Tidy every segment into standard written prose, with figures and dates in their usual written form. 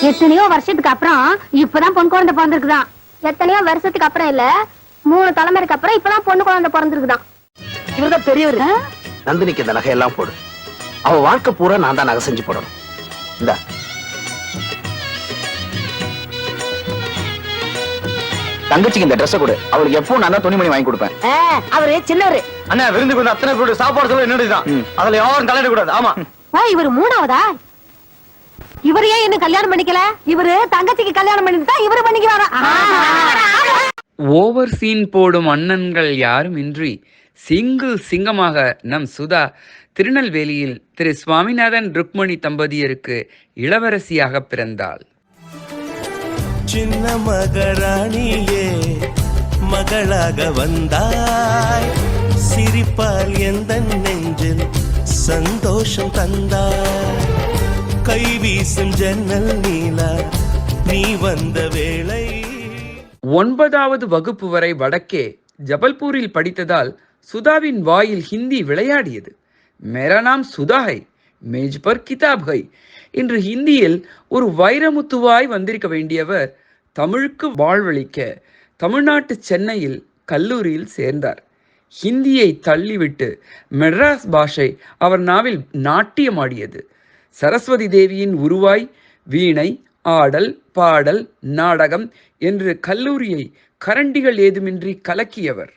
எத்தனையோ வருஷத்துக்கு அப்புறம் இப்பதான் பொன் குழந்தை பிறந்திருக்குதான். எத்தனையோ வருஷத்துக்கு அப்புறம் இல்ல, 3 தலைமுறைக்கு அப்புறம் இப்பதான் பொண்ணு குழந்தை பிறந்திருக்குதான். இவர்தான் பெரியவர். நந்தினிக்கு இந்த நகையெல்லாம் போடு. அவ வாழ்க்கை பூரா நான் தான் நகை செஞ்சு போடணும். இந்த தங்கச்சிக்கு இந்த ட்ரெஸ் கொடு. அவளுக்கு எப்பவும் நான் தான் துணிமணி வாங்கி கொடுப்பேன். அவரு சின்னவரு. அண்ணா விருந்துக்கு வந்து அத்தனை பேரோட சாப்பாடு சொல்ல என்னதுதான். அதுல யாரும் தலையிட கூடாது. ஆமா. இவரு 3ஆவதா? இவரு ஏன் என்ன கல்யாணம் பண்ணிக்கல? இவரு தங்கச்சிக்கு கல்யாணம் பண்ணிட்டா இவரு பண்ணிக்கிறாரா? ஓவர் சீன் போடும் அண்ணன்கள் யாரும் இன்றி சிங்கிள் சிங்கமாக நம் சுதா திருநெல்வேலியில் திரு சுவாமிநாதன் ருக்மணி தம்பதியருக்கு இளவரசியாக பிறந்தாள். சின்ன மகராணியே மகளாக வந்தாய், சிரிப்பால் எந்த நெஞ்சில் சந்தோஷம் தந்தாய், கை வீசும் ஜன்னல் நீலா நீ வந்த வேளை. 9வது வகுப்பு வரை வடக்கே ஜபல்பூரில் படித்ததால் சுதாவின் வாயில் ஹிந்தி விளையாடியது. மேரா நாம் சுதா ஹை, மேஜ் பர் கிதாப் ஹை என்று ஹிந்தியில் ஒரு வைரமுத்துவாய் வந்திருக்க வேண்டியவர் தமிழுக்கு வாழ்வளிக்க தமிழ்நாட்டு சென்னையில் கல்லூரியில் சேர்ந்தார். ஹிந்தியை தள்ளிவிட்டு மெட்ராஸ் பாஷை அவர் நாவில் நாட்டியமாடியது. சரஸ்வதி தேவியின் உருவாய் வீணை, ஆடல், பாடல், நாடகம் என்று கல்லூரியை கரண்டிகள் ஏதுமின்றி கலக்கியவர்.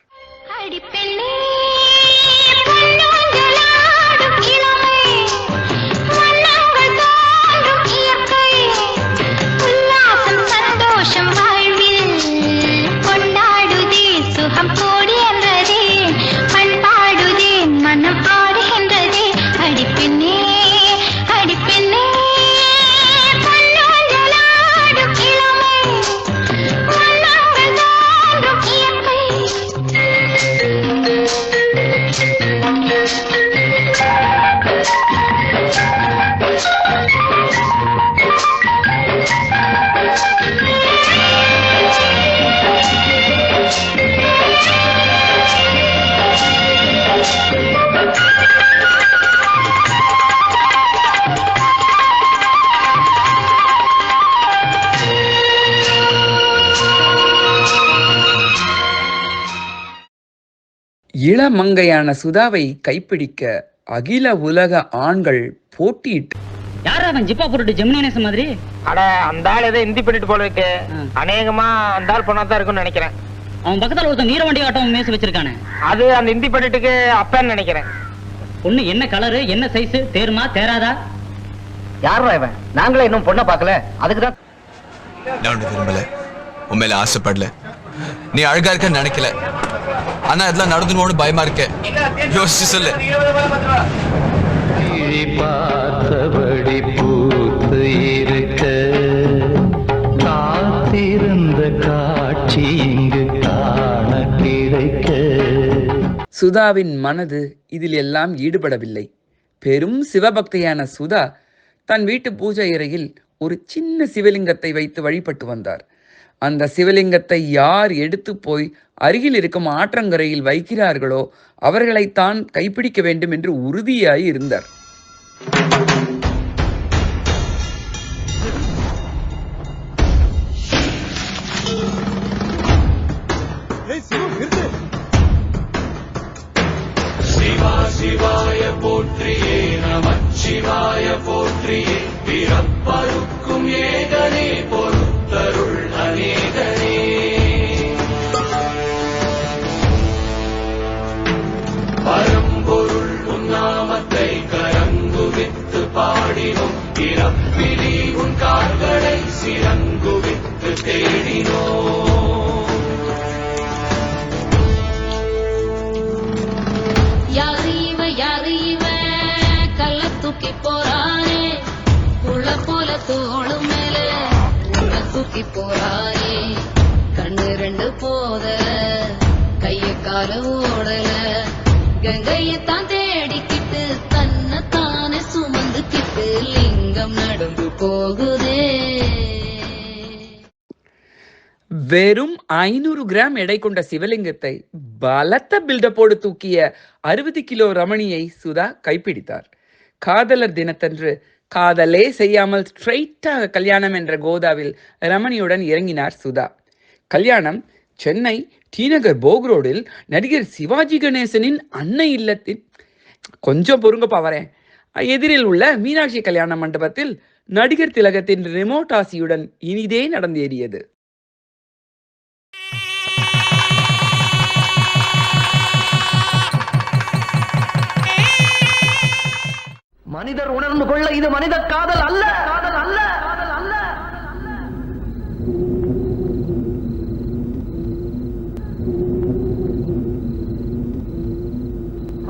இளமங்கையான சுதாவை கைப்பிடிக்க அகில உலக ஆண்கள் போட்டியிட்டு. யாரா அவன் ஜிப்பா போட்டுட்டு ஜெமினி கணேசன் மாதிரி? அட அந்த ஆள் ஏதோ ஹிந்தி பண்ணிட்டு போல இருக்கு. அநேகமா அந்த ஆள் பொண்ணாதான் இருக்கும்னு நினைக்கிறேன். அவன் பக்கத்துல ஒருத்தன் நீரவண்டி ஆட்டம் மேச வச்சிருக்கானே, அது அந்த ஹிந்தி பண்ணிட்டுக்கு அப்பன்னு நினைக்கிறேன். பொண்ணு என்ன கலரு, என்ன சைஸ், தேருமா தேராதா? யாரா இவன்? நாங்களே இன்னும் பொண்ணை பார்க்கல. அதுக்குதான் நான் விரும்பல, உண்மையில ஆசைப்படல. நீ அழகா இருக்க நினைக்கல, ஆனா இதெல்லாம் நடந்துன்னு பயமா இருக்க. யோசிச்சு சொல்லு. பார்த்தபடி பூத்து இருக்க காத்திருந்த காட்சி இங்கு காண கிடைக்க. சுதாவின் மனது இதில் எல்லாம் ஈடுபடவில்லை. பெரும் சிவபக்தியான சுதா தன் வீட்டு பூஜை அறையில் ஒரு சின்ன சிவலிங்கத்தை வைத்து வழிபட்டு வந்தார். அந்த சிவலிங்கத்தை யார் எடுத்து போய் அருகில் இருக்கும் ஆற்றங்கரையில் வைக்கிறார்களோ அவர்களைத்தான் கைப்பிடிக்க வேண்டும் என்று உறுதியாய் இருந்தார். சிவாய போற்றியே நமச்சிவாய போற்றியே, பிறப்பருக்கும் ஏகனே பொறுத்தருள் அநேகனே. பரம்பொருள் உன்னாமத்தை கரங்குவித்து பாடினோம், பிறப்பிலி உன் கால்களை சிறங்குவித்து தேடினோம். தூக்கி போறானே புள்ள போல தோளு மேல உள்ள தூக்கி போறானே, கண்ணு 2 போத கைய கால ஓடல, கங்கையத்தான் தேடிக்கிட்டு தன்னைத்தானே சுமந்துக்கிட்டு லிங்கம் நடந்து போகுதே. வெறும் 500 கிராம் எடை கொண்ட சிவலிங்கத்தை பலத்த பில்டப்போடு தூக்கிய 60 கிலோ ரமணியை சுதா கைப்பிடித்தார். காதலர் தினத்தன்று காதலே செய்யாமல் ஸ்ட்ரெயிட்டாக கல்யாணம் என்ற கோதாவில் ரமணியுடன் இறங்கினார் சுதா. கல்யாணம் சென்னை டிநகர் போக் ரோடில் நடிகர் சிவாஜி கணேசனின் அன்னை இல்லத்தின் கொஞ்சம் பொறுங்கப்பா வரேன் எதிரில் உள்ள மீனாட்சி கல்யாண மண்டபத்தில் நடிகர் திலகத்தின் ரிமோட் ஆசியுடன் இனிதே நடந்தேறியது. மனிதர் உணர்ந்து கொள்ள இது மனித காதல் அல்ல, காதல் அல்ல, காதல் அல்ல.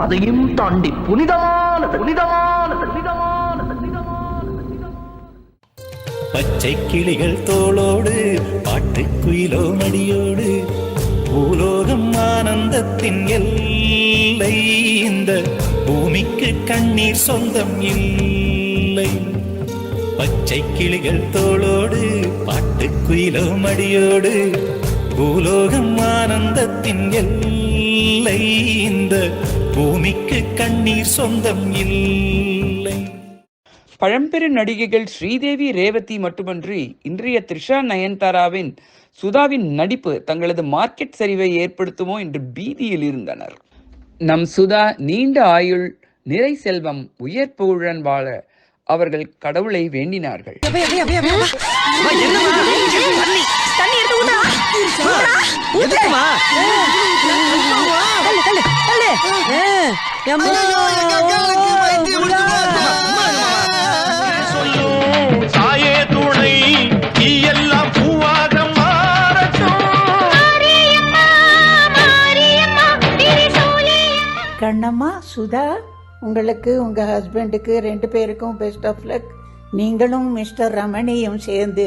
அதையும் தாண்டி புனிதமானது, புனிதமானது, புனிதமானது, புனிதமானது. பச்சை கிளிகள் தோளோடு பாட்டுக்குயிலோ மடியோடு பூலோகம் ஆனந்தத்தின் எல்லை. இந்த பூமிக்கு கண்ணீர் சொந்தம் இல்லை. பச்சை கிளிகள் தோளோடு பாட்டுக்குயிலோ மடியோடு பூலோகம் ஆனந்தத்தின் எல்லை. இந்த பூமிக்கு கண்ணீர் சொந்தம் இல்லை. பழம்பெரு நடிகைகள் ஸ்ரீதேவி, ரேவதி மட்டுமன்றி இன்றைய த்ரிஷா, நயன்தாராவின் சுதாவின் நடிப்பு தங்களது மார்க்கெட் சரிவை ஏற்படுத்துமோ என்று பீதியில் இருந்தனர். நம் சுதா நீண்ட ஆயுள், நிறை செல்வம், உயர் புகழுடன் வாழ அவர்கள் கடவுளை வேண்டினார்கள். தாயே துணை நீ எல்லாம் பூவாக கண்ணம்மா, சுதா, உங்களுக்கு உங்கள் ஹஸ்பண்டுக்கு 2 பேருக்கும் பெஸ்ட் ஆஃப் லக். நீங்களும் மிஸ்டர் ரமணியும் சேர்ந்து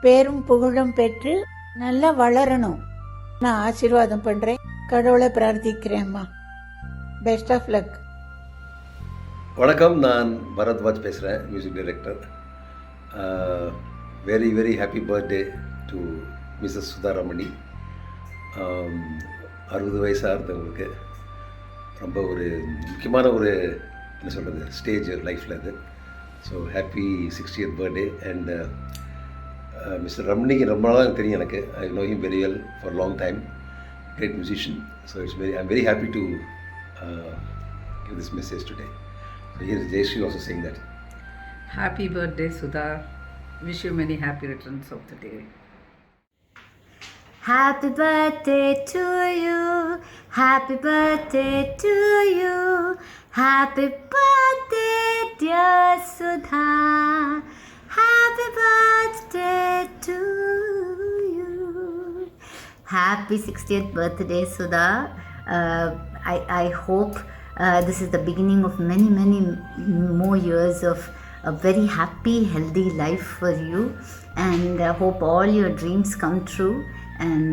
பேரும் புகழும் பெற்று நல்லா வளரணும். நான் ஆசீர்வாதம் பண்ணுறேன், கடவுளை பிரார்த்திக்கிறேன்மா. Best of luck. வணக்கம், நான் பரத்வாஜ் பேசுகிறேன், music director. Very very happy birthday to Mrs Sudha Ramani. 60 வயசாக இருந்தவங்களுக்கு ரொம்ப ஒரு முக்கியமான ஒரு என்ன சொல்கிறது ஸ்டேஜ் லைஃப்பில் அது. So happy 60th birthday. And mister ரமணிக்கு ரொம்ப நாளாக தெரியும் எனக்கு. I know him very well for long time. Great musician. So I'm very happy to give this message today. So here is Jayashree also saying that. Happy birthday, Sudha. Wish you many happy returns of the day. Happy birthday to you. Happy birthday to you. Happy birthday, dear Sudha. Happy birthday to you. Happy 60th birthday, Sudha. I hope this is the beginning of many more years of a very happy, healthy life for you, and hope all your dreams come true. And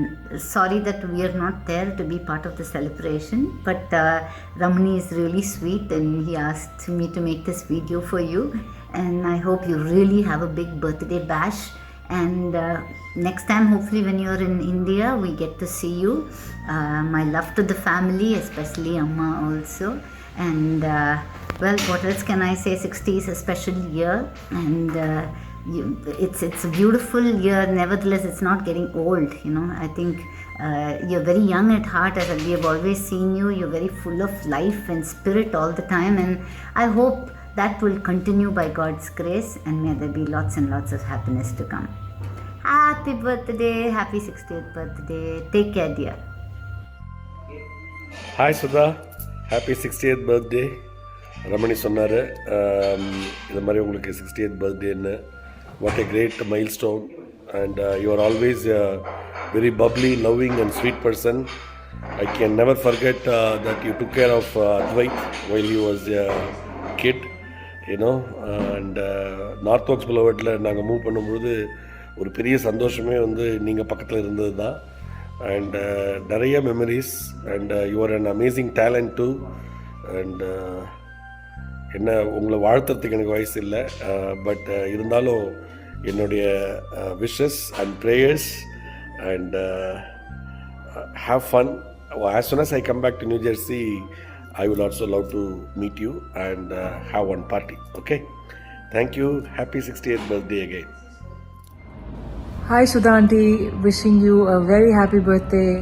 sorry that we are not there to be part of the celebration, but Ramani is really sweet and he asked me to make this video for you, and I hope you really have a big birthday bash. And next time, hopefully when you're in India, we get to see you. My love to the family, especially Amma also. And well, what else can I say? 60 is a special year, and it's a beautiful year. Nevertheless, it's not getting old. You know, I think you're very young at heart. As we have always seen you, you're very full of life and spirit all the time. And I hope that will continue by God's grace, and may there be lots and lots of happiness to come. Happy birthday, happy 60th birthday. Take care, dear. Hi Sudha, happy 60th birthday. Ramani சொன்னார் இந்த மாதிரி உங்களுக்கு 60th பர்த்டேன்னு. What a great milestone. And you are always very bubbly, loving and sweet person. I can never forget that you took care of Advait while he was a kid, you know. And north works புலவர்டில் நாங்கள் move பண்ணும்போது ஒரு பெரிய சந்தோஷமே வந்து நீங்கள் பக்கத்தில் இருந்தது தான். அண்ட் நிறைய memories. And you are an amazing talent too. And என்ன உங்களை வாழ்த்துறதுக்கு எனக்கு வயசு இல்லை, பட் இருந்தாலும் என்னுடைய wishes and prayers. And have fun. As soon as I come back to New Jersey, I will also love to meet you and have one party. Okay? Thank you. Happy 68th birthday again. Hi Sudha auntie, wishing you a very happy birthday.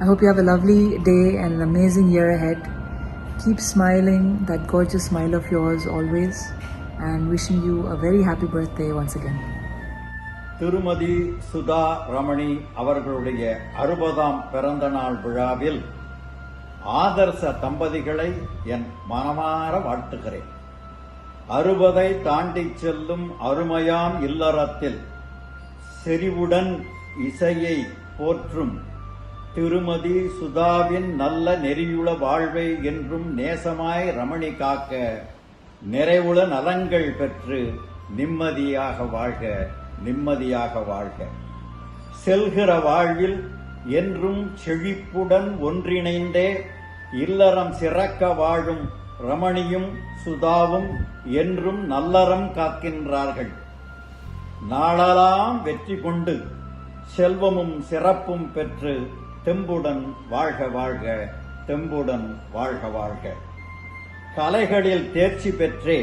I hope you have a lovely day and an amazing year ahead. Keep smiling, that gorgeous smile of yours always, and wishing you a very happy birthday once again. திருமதி சுதா ரமணி அவர்களுடைய 60ஆம் பிறந்த நாள் விழாவில் ஆதர்ச தம்பதிகளை என் மனமார வாழ்த்துகிறேன். 60ஐ தாண்டி செல்லும் அருமையாம் இல்லறத்தில் செறிவுடன் இசையை போற்றும் திருமதி சுதாவின் நல்ல நெறியுள்ள வாழ்வை என்றும் நேசமாய் ரமணி காக்க நிறைவுள்ள நலங்கள் பெற்று நிம்மதியாக வாழ்க, நிம்மதியாக வாழ்க. செல்கிற வாழ்வில் என்றும் செழிப்புடன் ஒன்றிணைந்தே இல்லறம் சிறக்க வாழும் ரமணியும் சுதாவும் என்றும் நல்லறம் காக்கின்றார்கள். நாளெல்லாம் வெற்றி கொண்டு செல்வமும் சிறப்பும் பெற்று தெம்புடன் வாழ்க வாழ்க, தெம்புடன் வாழ்க வாழ்க. கலைகளில் தேர்ச்சி பெற்றே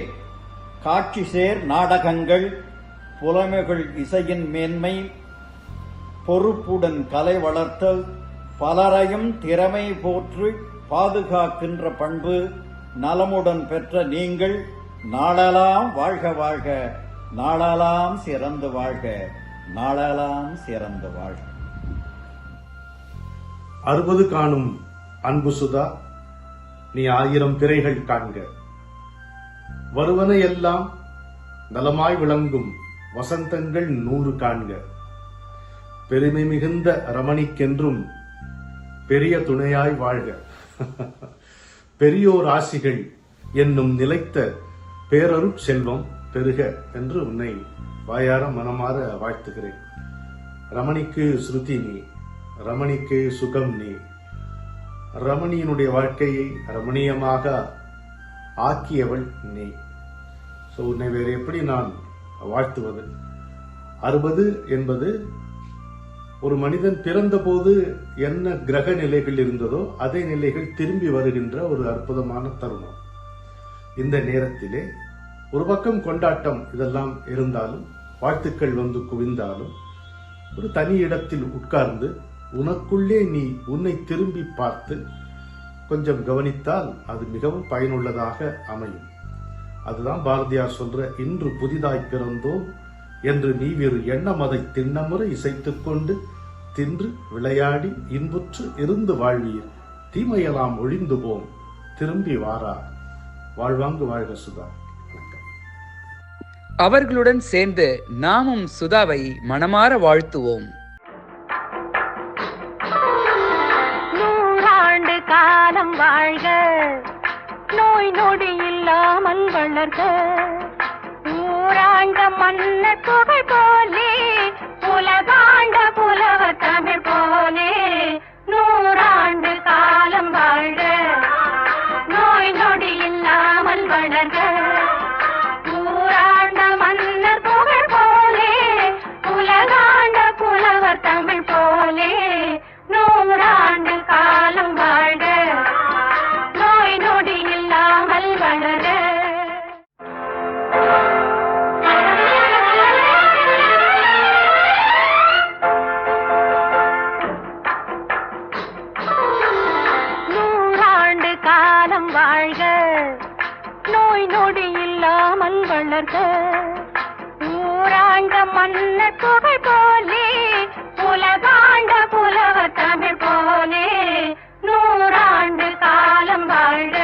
காட்சி சேர் நாடகங்கள், புலமைகள் இசையின் மேன்மை, பொறுப்புடன் கலை வளர்த்தல், பலரையும் திறமை போற்று பாதுகாக்கின்ற பண்பு நலமுடன் பெற்ற நீங்கள் நாளெல்லாம் வாழ்க வாழ்க, நாளெல்லாம் சிறந்து வாழ்க, நாளெல்லாம் சிறந்து வாழ்க. 60 காணும் அன்பு சுதா, நீ 1000 பிறைகள் காண்க. வருவன எல்லாம் நலமாய் விளங்கும் வசந்தங்கள் 100 காண்க. பெருமை மிகுந்த ரமணிக்கென்றும் பெரிய துணையாய் வாழ்க. பெரியோர் ஆசிகள் என்னும் நிலைத்த பேரருட் செல்வம் பெருக என்று உன்னை வாயார மனமாற வாழ்த்துகிறேன். ரமணிக்கு ஸ்ருதி நீ, ரமணிக்கு சுகம் நீ. ரமணியினுடைய வாழ்க்கையை ரமணீயமாக ஆக்கியவள் நீ. ஸோ உன்னை வேறு எப்படி நான் வாழ்த்துவது? 60 என்பது ஒரு மனிதன் பிறந்த போது என்ன கிரக நிலைகள் இருந்ததோ அதே நிலைகள் திரும்பி வருகின்ற ஒரு அற்புதமான தருணம். இந்த நேரத்திலே ஒரு பக்கம் கொண்டாட்டம் இதெல்லாம் இருந்தாலும், வாழ்த்துக்கள் வந்து குவிந்தாலும், ஒரு தனி இடத்தில் உட்கார்ந்து உனக்குள்ளே நீ உன்னை திரும்பி பார்த்து கொஞ்சம் கவனித்தால் அது மிகவும் பயனுள்ளதாக அமையும். அதுதான் பாரதியார் சொல்ற, இன்று புதிதாய் பிறந்தோம் என்று நீ வேறு எண்ணம் அதை திண்ணமுறை இசைத்துக் கொண்டு தின்று விளையாடி இன்புற்று இருந்து வாழ்வீர், தீமையெல்லாம் ஒழிந்து போம், திரும்பி வாரா. வாழ்வாங்கு வாழ்க சுதா. அவர்களுடன் சேர்ந்து நாமும் சுதாவை மனமாற வாழ்த்துவோம். 100 ஆண்டு காலம் வாழ்க, நோய் நொடி இல்லாமல் வளர்க, ஊராண்ட மன்னர் புகழ் போலே, உலகாண்ட புலவர் தமிழ் போலே. 100 ஆண்டு காலம் வாழ்க, நோய் நொடி இல்லாமல் வளர்க, ஊராண்ட மன்னர் புகழ் போலே, உலகாண்ட புலவர் தமிழ் போலே. 100 ஆண்டு காலம் வாழ்க, நோய் நொடி இல்லாமல் வளர. வாழ்க, நோய் நொடி இல்லாமல் வளர்க, ஊராண்ட மன்னர் புகழ் போலே, உலகாண்ட புலவர் தமிழ் போலே. 100 ஆண்டு காலம் வாழ்க.